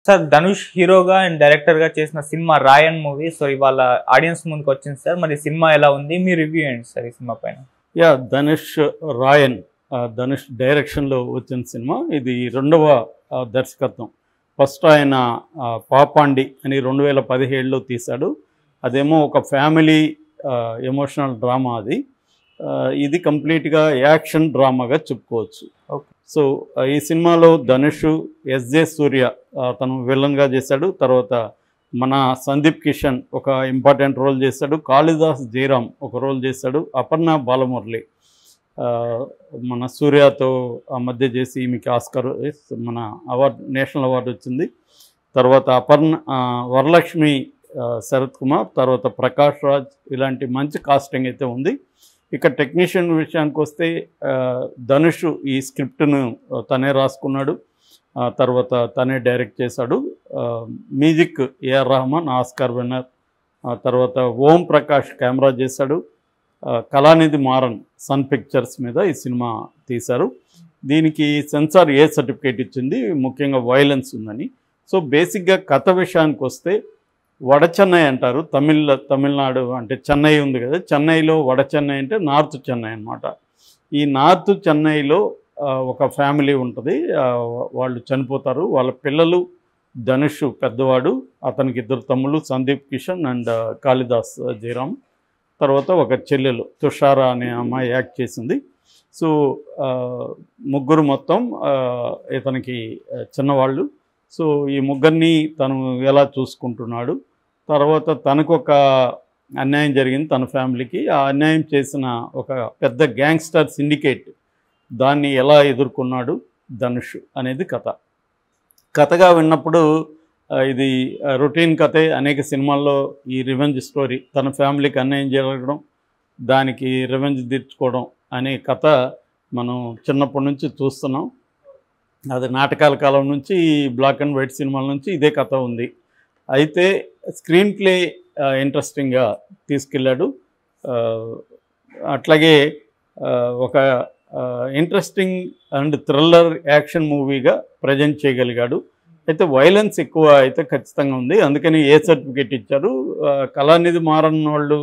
Sir Dhanush హీరోగా and డైరెక్టర్గా చేసిన సినిమా రాయన్ మూవీ సో ఇవాళ ఆడియన్స్ ముందుకు వచ్చింది సార్. మరి సినిమా ఎలా ఉంది, మీ రివ్యూ ఏంటి సార్ ఈ సినిమా పైన? ధనుష్ రాయన్ ధనుష్ డైరెక్షన్లో వచ్చిన సినిమా. ఇది రెండవ దర్శకత్వం. ఫస్ట్ ఆయన పాపాండి అని 2017లో తీశాడు. అదేమో ఒక ఫ్యామిలీ ఎమోషనల్ డ్రామా. అది ఇది కంప్లీట్గా యాక్షన్ డ్రామాగా చెప్పుకోవచ్చు. ఓకే. సో ఈ సినిమాలో ధనుష్, ఎస్జే సూర్య తను విలన్గా చేశాడు. తర్వాత మన సందీప్ కిషన్ ఒక ఇంపార్టెంట్ రోల్ చేశాడు. కాళిదాస్ జయరామ్ ఒక రోల్ చేశాడు. అపర్ణ బాలమురళి మన సూర్యతో ఆ మధ్య చేసి ఈమెకి ఆస్కార్ మన అవార్డు, నేషనల్ అవార్డు వచ్చింది. తర్వాత వరలక్ష్మి, శరత్ కుమార్, తర్వాత ప్రకాష్ రాజ్, ఇలాంటి మంచి కాస్టింగ్ అయితే ఉంది. ఇక టెక్నీషియన్ విషయానికి వస్తే ధనుష్ ఈ స్క్రిప్ట్ను తనే రాసుకున్నాడు. తర్వాత తనే డైరెక్ట్ చేశాడు. Music AR Rahman, Oscar winner. తర్వాత ఓం ప్రకాష్ కెమెరా చేశాడు. కళానిధి మారన్ సన్ పిక్చర్స్ మీద ఈ సినిమా తీశారు. దీనికి సెన్సార్ ఏ సర్టిఫికేట్ ఇచ్చింది, ముఖ్యంగా వైలెన్స్ ఉందని. సో బేసిక్గా కథ విషయానికి వస్తే వడచెన్నై అంటారు. తమిళనాడు అంటే చెన్నై ఉంది కదా, చెన్నైలో వడచెన్నై అంటే నార్త్ చెన్నై అన్నమాట. ఈ నార్త్ చెన్నైలో ఒక ఫ్యామిలీ ఉంటుంది. వాళ్ళు చనిపోతారు. వాళ్ళ పిల్లలు ధనుష్ పెద్దవాడు, అతనికి 2 తమ్ముళ్ళు, సందీప్ కిషన్ అండ్ కాళిదాస్ జయరామ్. తర్వాత ఒక చెల్లెలు తుషారా అనే అమ్మాయి యాక్ట్ చేసింది. సో ముగ్గురు మొత్తం ఇతనికి చిన్నవాళ్ళు. సో ఈ ముగ్గురిని తను ఎలా చూసుకుంటున్నాడు, తర్వాత తనకు ఒక అన్యాయం జరిగింది తన ఫ్యామిలీకి. ఆ అన్యాయం చేసిన ఒక పెద్ద గ్యాంగ్స్టర్ సిండికేట్, దాన్ని ఎలా ఎదుర్కొన్నాడు ధనుష్ అనేది కథగా విన్నప్పుడు ఇది రొటీన్ కథే. అనేక సినిమాల్లో ఈ రివెంజ్ స్టోరీ, తన ఫ్యామిలీకి అన్యాయం జరగడం, దానికి రివెంజ్ తీర్చుకోవడం అనే కథ మనం చిన్నప్పటి నుంచి చూస్తున్నాం. అది నాటకాల కాలం నుంచి, బ్లాక్ అండ్ వైట్ సినిమాల నుంచి ఇదే కథ ఉంది. అయితే స్క్రీన్ ప్లే ఇంట్రెస్టింగ్గా తీసుకెళ్ళాడు. అట్లాగే ఒక ఇంట్రెస్టింగ్ అండ్ థ్రిల్లర్ యాక్షన్ మూవీగా ప్రజెంట్ చేయగలిగాడు. అయితే వైలెన్స్ ఎక్కువ అయితే ఖచ్చితంగా ఉంది. అందుకని ఏ సర్టిఫికేట్ ఇచ్చారు. కళానిధి మారన్ వాళ్ళు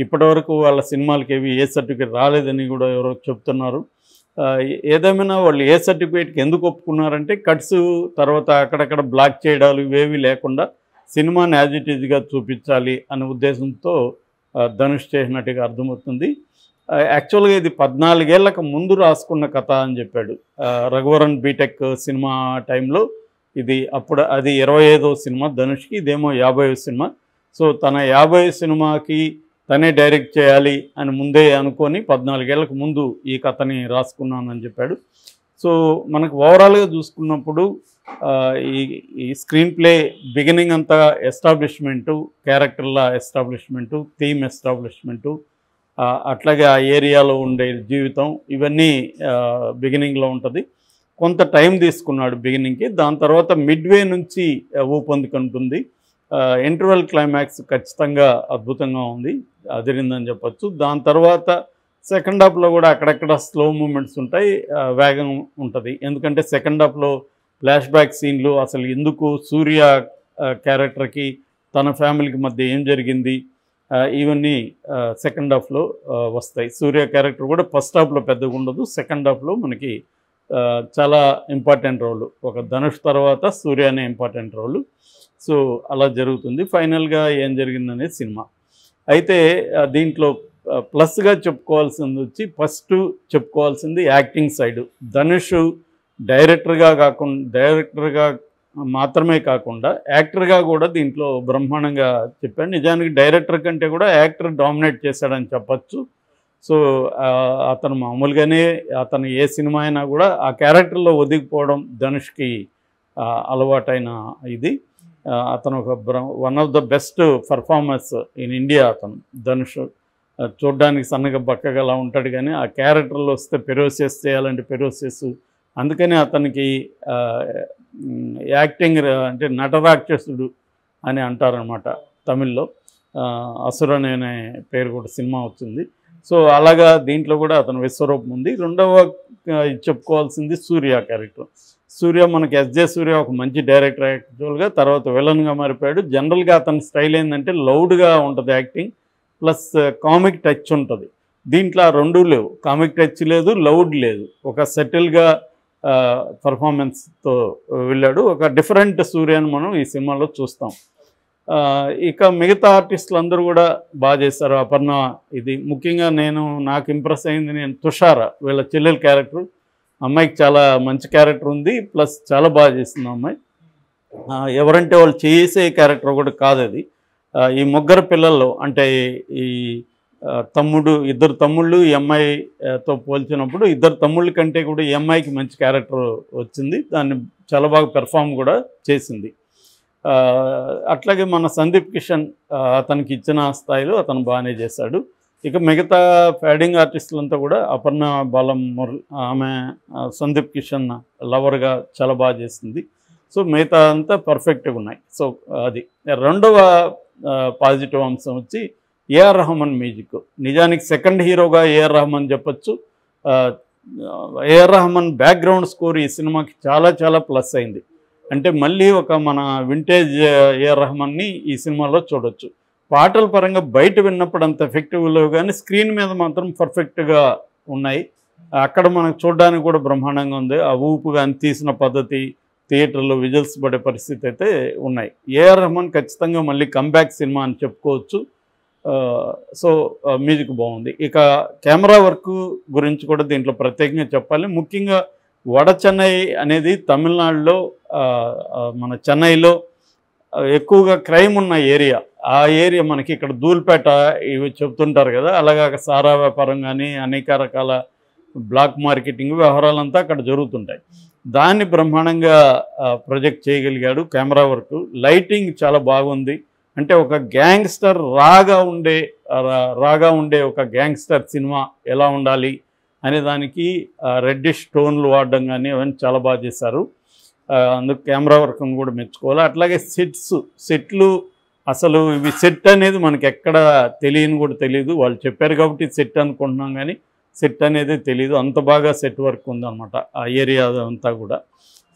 ఇప్పటివరకు వాళ్ళ సినిమాలకి ఏవి ఏ సర్టిఫికేట్ రాలేదని కూడా ఎవరో చెప్తున్నారు. ఏదేమైనా వాళ్ళు ఏ సర్టిఫికేట్కి ఎందుకు ఒప్పుకున్నారంటే కట్స్, తర్వాత అక్కడక్కడ బ్లాక్ చేయడాలు ఇవేవి లేకుండా సినిమాని యాజ్ ఇట్ ఈజ్గా చూపించాలి అనే ఉద్దేశంతో ధనుష్ చేసినట్టుగా అర్థమవుతుంది. యాక్చువల్గా ఇది 14 ఏళ్లకు ముందు రాసుకున్న కథ అని చెప్పాడు. రఘువరన్ బీటెక్ సినిమా టైంలో ఇది, అప్పుడు అది 25వ సినిమా ధనుష్కి, ఇదేమో 50వ సినిమా. సో తన 50వ సినిమాకి తనే డైరెక్ట్ చేయాలి అని ముందే అనుకొని 14 ఏళ్లకు ముందు ఈ కథని రాసుకున్నానని చెప్పాడు. సో మనకు ఓవరాల్గా చూసుకున్నప్పుడు ఈ స్క్రీన్ ప్లే బిగినింగ్ అంతా ఎస్టాబ్లిష్మెంటు, క్యారెక్టర్ల ఎస్టాబ్లిష్మెంటు, థీమ్ ఎస్టాబ్లిష్మెంటు, అట్లాగే ఆ ఏరియాలో ఉండే జీవితం, ఇవన్నీ బిగినింగ్లో ఉంటుంది. కొంత టైం తీసుకున్నాడు బిగినింగ్కి. దాని తర్వాత మిడ్వే నుంచి ఊపందుకుంటుంది. ఇంటర్వెల్ క్లైమాక్స్ ఖచ్చితంగా అద్భుతంగా ఉంది, అదిరిందని చెప్పచ్చు. దాని తర్వాత సెకండ్ హాఫ్లో కూడా అక్కడక్కడ స్లో మూమెంట్స్ ఉంటాయి, వేగం ఉంటుంది. ఎందుకంటే సెకండ్ హాఫ్లో ఫ్లాష్ బ్యాక్ సీన్లు, అసలు ఎందుకు సూర్య క్యారెక్టర్కి తన ఫ్యామిలీకి మధ్య ఏం జరిగింది, ఇవన్నీ సెకండ్ హాఫ్లో వస్తాయి. సూర్య క్యారెక్టర్ కూడా ఫస్ట్ హాఫ్లో పెద్దగా ఉండదు, సెకండ్ హాఫ్లో మనకి చాలా ఇంపార్టెంట్ రోలు. ఒక ధనుష్ తర్వాత సూర్య అనే ఇంపార్టెంట్ రోలు. సో అలా జరుగుతుంది. ఫైనల్గా ఏం జరిగిందనేది సినిమా. అయితే దీంట్లో ప్లస్గా చెప్పుకోవాల్సింది వచ్చి, ఫస్ట్ చెప్పుకోవాల్సింది యాక్టింగ్ సైడు. ధనుష్ డైరెక్టర్గా మాత్రమే కాకుండా యాక్టర్గా కూడా దీంట్లో బ్రహ్మాండంగా చెప్పాడు. నిజానికి డైరెక్టర్ కంటే కూడా యాక్టర్ డామినేట్ చేశాడని చెప్పచ్చు. సో అతను మామూలుగానే అతను ఏ సినిమా అయినా కూడా ఆ క్యారెక్టర్లో ఒదిగిపోవడం ధనుష్కి అలవాటైన ఇది. అతను ఒక one of the best performers in India. అతను ధనుష్ చూడ్డానికి సన్నగా బక్కగా అలా ఉంటాడు, కానీ ఆ క్యారెక్టర్లో వస్తే పెరోసియస్ చేయాలంటే పెరోసియస్. అందుకని అతనికి యాక్టింగ్ అంటే నటరాక్షసుడు అని అంటారనమాట తమిళ్లో. అసురన్ అనే పేరు కూడా సినిమా వచ్చింది. సో అలాగా దీంట్లో కూడా అతను విశ్వరూపం ఉంది. రెండవ చెప్పుకోవాల్సింది సూర్య క్యారెక్టర్. సూర్య మనకి ఎస్జే సూర్య ఒక మంచి డైరెక్టర్ యాక్చువల్గా, తర్వాత విలన్గా మారిపోయాడు. జనరల్గా అతని స్టైల్ ఏంటంటే లౌడ్గా ఉంటుంది యాక్టింగ్, ప్లస్ కామిక్ టచ్ ఉంటుంది. దీంట్లో ఆ రెండూ లేవు, కామిక్ టచ్ లేదు, లౌడ్ లేదు, ఒక సెటిల్గా పర్ఫార్మెన్స్తో వెళ్ళాడు. ఒక డిఫరెంట్ సూర్యని మనం ఈ సినిమాలో చూస్తాం. ఇక మిగతా ఆర్టిస్టులు అందరూ కూడా బాగా చేశారు. అపర్ణ, ఇది ముఖ్యంగా నాకు ఇంప్రెస్ అయింది, తుషార వీళ్ళ చెల్లెల క్యారెక్టర్, అమ్మాయికి చాలా మంచి క్యారెక్టర్ ఉంది, ప్లస్ చాలా బాగా చేస్తుంది అమ్మాయి. ఎవరంటే వాళ్ళు చేసే క్యారెక్టర్ కూడా కాదు అది. ఈ ముగ్గురు పిల్లల్లో అంటే ఈ ఇద్దరు తమ్ముళ్ళు ఈ అమ్మాయితో పోల్చినప్పుడు ఇద్దరు తమ్ముళ్ళ కంటే కూడా ఈ అమ్మాయికి మంచి క్యారెక్టర్ వచ్చింది, దాన్ని చాలా బాగా పెర్ఫామ్ కూడా చేసింది. అట్లాగే మన సందీప్ కిషన్ అతనికి ఇచ్చిన స్థాయిలో అతను బాగానే చేశాడు. ఇక మిగతా ఫ్యాడింగ్ ఆర్టిస్టులంతా కూడా అపర్ణ బాలం ఆమె సందీప్ కిషన్ లవర్గా చాలా బాగా చేసింది. సో మిగతా అంతా పర్ఫెక్ట్గా ఉన్నాయి. సో అది రెండవ పాజిటివ్ అంశం వచ్చి ఏఆర్ రెహమాన్ మ్యూజిక్. నిజానికి సెకండ్ హీరోగా ఏఆర్ రెహమాన్ చెప్పచ్చు. ఏఆర్ రెహమాన్ బ్యాక్గ్రౌండ్ స్కోర్ ఈ సినిమాకి చాలా చాలా ప్లస్ అయింది. అంటే మళ్ళీ ఒక మన వింటేజ్ ఏఆర్ రెహమాన్ని ఈ సినిమాలో చూడొచ్చు. పాటల పరంగా బయట విన్నప్పుడు అంత ఎఫెక్టివ్ లేవు, కానీ స్క్రీన్ మీద మాత్రం పర్ఫెక్ట్గా ఉన్నాయి. అక్కడ మనకు చూడడానికి కూడా బ్రహ్మాండంగా ఉంది. ఆ ఊపు కానీ తీసిన పద్ధతి, థియేటర్లో విజువల్స్ పడే పరిస్థితి అయితే ఉన్నాయి. ఏఆర్ రెహమాన్ ఖచ్చితంగా మళ్ళీ కంబ్యాక్ సినిమా అని చెప్పుకోవచ్చు. సో మ్యూజిక్ బాగుంది. ఇక కెమెరా వర్క్ గురించి కూడా దీంట్లో ప్రత్యేకంగా చెప్పాలి. ముఖ్యంగా వడ చెన్నై అనేది తమిళనాడులో, మన చెన్నైలో ఎక్కువగా క్రైమ్ ఉన్న ఏరియా. ఆ ఏరియా మనకి ఇక్కడ ధూల్పేట ఇవి చెప్తుంటారు కదా, అలాగా సారా వ్యాపారం కానీ అనేక రకాల బ్లాక్ మార్కెటింగ్ వ్యవహారాలంతా అక్కడ జరుగుతుంటాయి. దాన్ని బ్రహ్మాండంగా ప్రొజెక్ట్ చేయగలిగాడు. కెమెరా వర్క్, లైటింగ్ చాలా బాగుంది. అంటే ఒక గ్యాంగ్స్టర్ రాగా ఉండే ఒక గ్యాంగ్స్టర్ సినిమా ఎలా ఉండాలి అనే దానికి రెడ్డిష్ టోన్లు వాడడం కానీ అవన్నీ చాలా బాగా చేశారు. అందుకు కెమెరా వర్క్ను కూడా మెచ్చుకోవాలి. అట్లాగే సెట్లు అసలు ఇవి సెట్ అనేది మనకి ఎక్కడ తెలియని కూడా తెలియదు. వాళ్ళు చెప్పారు కాబట్టి సెట్ అనుకుంటున్నాం, కానీ సెట్ అనేది తెలియదు. అంత బాగా సెట్ వర్క్ ఉందన్నమాట ఆ ఏరియా అంతా కూడా.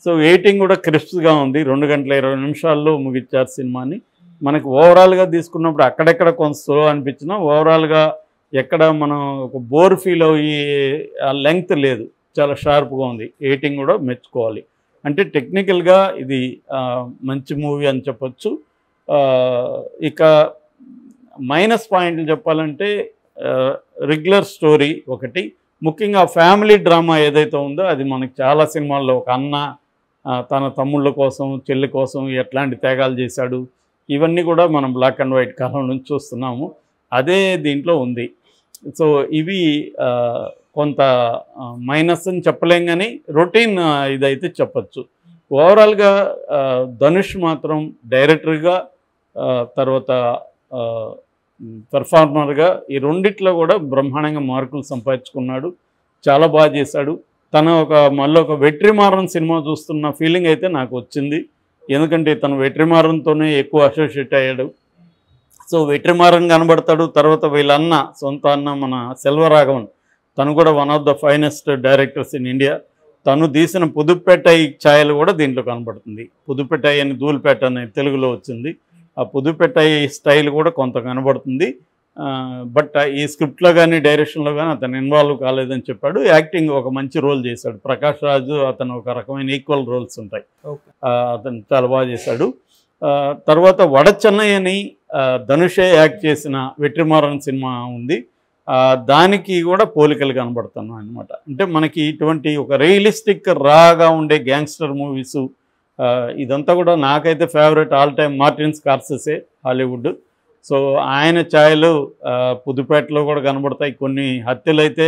సో ఎడిటింగ్ కూడా క్రిస్ప్గా ఉంది. 2 గంటల 20 నిమిషాల్లో ముగించారు సినిమాని. మనకు ఓవరాల్గా తీసుకున్నప్పుడు అక్కడెక్కడ కొంత స్లో అనిపించినా ఓవరాల్గా ఎక్కడ మనం ఒక బోర్ ఫీల్ అయ్యి ఆ లెంగ్త్ లేదు, చాలా షార్ప్గా ఉంది. ఎడిటింగ్ కూడా మెచ్చుకోవాలి. అంటే టెక్నికల్గా ఇది మంచి మూవీ అని చెప్పొచ్చు. ఇక మైనస్ పాయింట్లు చెప్పాలంటే రెగ్యులర్ స్టోరీ ఒకటి, ముఖ్యంగా ఫ్యామిలీ డ్రామా ఏదైతే ఉందో అది మనకి చాలా సినిమాల్లో ఒక అన్న తన తమ్ముళ్ళ కోసం చెల్లి కోసం ఎట్లాంటి త్యాగాలు చేశాడు, ఇవన్నీ కూడా మనం బ్లాక్ అండ్ వైట్ కాలం నుంచి చూస్తున్నాము. అదే దీంట్లో ఉంది. సో ఇవి కొంత మైనస్ అని చెప్పలేం, కానీ రొటీన్ ఇదైతే చెప్పచ్చు. ఓవరాల్గా ధనుష్ మాత్రం డైరెక్టర్గా తర్వాత పెర్ఫార్మర్గా ఈ రెండిట్లో కూడా బ్రహ్మాండంగా మార్కులు సంపాదించుకున్నాడు. చాలా బాగా చేశాడు. మళ్ళీ ఒక వెట్రిమారన్ సినిమా చూస్తున్న ఫీలింగ్ అయితే నాకు వచ్చింది. ఎందుకంటే తను వెట్రిమారన్తోనే ఎక్కువ అసోసియేట్ అయ్యాడు. సో వెట్రిమారన్ కనబడతాడు. తర్వాత వీళ్ళన్న సొంత అన్న మన సెల్వరాఘవన్, తను కూడా one of the finest directors in India. తను తీసిన పుదుపేటై ఛాయలు కూడా దీంట్లో కనబడుతుంది. పుదుపేటై అని ధూల్పేట అని తెలుగులో వచ్చింది. ఆ పుదుపేటై స్టైల్ కూడా కొంత కనబడుతుంది. బట్ ఈ స్క్రిప్ట్లో కానీ డైరెక్షన్లో కానీ అతను ఇన్వాల్వ్ కాలేదని చెప్పాడు. యాక్టింగ్ ఒక మంచి రోల్ చేశాడు. ప్రకాష్ రాజు అతను ఒక రకమైన ఈక్వల్ రోల్స్ ఉంటాయి. అతను చాలా బాగా చేశాడు. తర్వాత వడ చెన్నై అని ధనుషే యాక్ట్ చేసిన వెట్రిమారన్ సినిమా ఉంది. దానికి కూడా పోలికలు కనబడుతున్నాయి అన్నమాట. అంటే మనకి ఇటువంటి ఒక రియలిస్టిక్ రాగా ఉండే గ్యాంగ్స్టర్ మూవీసు, ఇదంతా కూడా నాకైతే favourite all time Martin Scorsese Hollywood. So ఆయన ఛాయలు పుదుపేటలో కూడా కనబడతాయి. కొన్ని హత్యలు అయితే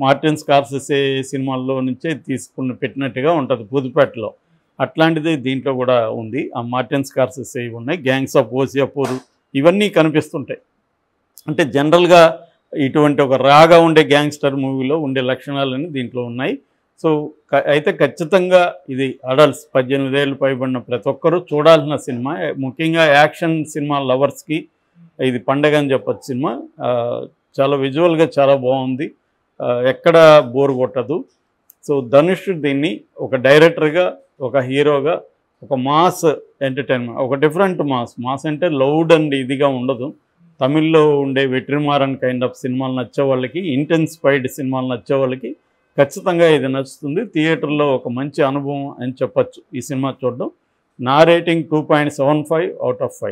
మార్టిన్ స్కార్సెసే సినిమాల్లో నుంచే పెట్టినట్టుగా ఉంటుంది పుదుపేటలో. అట్లాంటిది దీంట్లో కూడా ఉంది. ఆ మార్టిన్ స్కార్సెసే ఉన్నాయి. గ్యాంగ్స్ ఆఫ్ ఓసియాపూర్ ఇవన్నీ కనిపిస్తుంటాయి. అంటే జనరల్గా ఇటువంటి ఒక రాగా ఉండే గ్యాంగ్స్టర్ మూవీలో ఉండే లక్షణాలన్నీ దీంట్లో ఉన్నాయి. సో అయితే ఖచ్చితంగా ఇది అడల్ట్స్ 18 ఏళ్ళు పైబడిన ప్రతి ఒక్కరూ చూడాల్సిన సినిమా. ముఖ్యంగా యాక్షన్ సినిమా లవర్స్కి ఇది పండగ అని చెప్పచ్చు. సినిమా చాలా విజువల్గా చాలా బాగుంది, ఎక్కడ బోర్ కొట్టదు. సో ధనుష్ దీన్ని ఒక డైరెక్టర్గా, ఒక హీరోగా, ఒక మాస్ ఎంటర్టైన్మెంట్, ఒక డిఫరెంట్ మాస్ అంటే లౌడ్ అండ్ ఇదిగా ఉండదు. తమిళ్లో ఉండే వెట్రిమారన్ కైండ్ ఆఫ్ సినిమాలు నచ్చే వాళ్ళకి, ఇంటెన్సిఫైడ్ సినిమాలు నచ్చే వాళ్ళకి ఖచ్చితంగా ఇది నచ్చుతుంది. థియేటర్లో ఒక మంచి అనుభవం అని చెప్పచ్చు ఈ సినిమా చూడడం. నా రేటింగ్ 2.75 out of 5.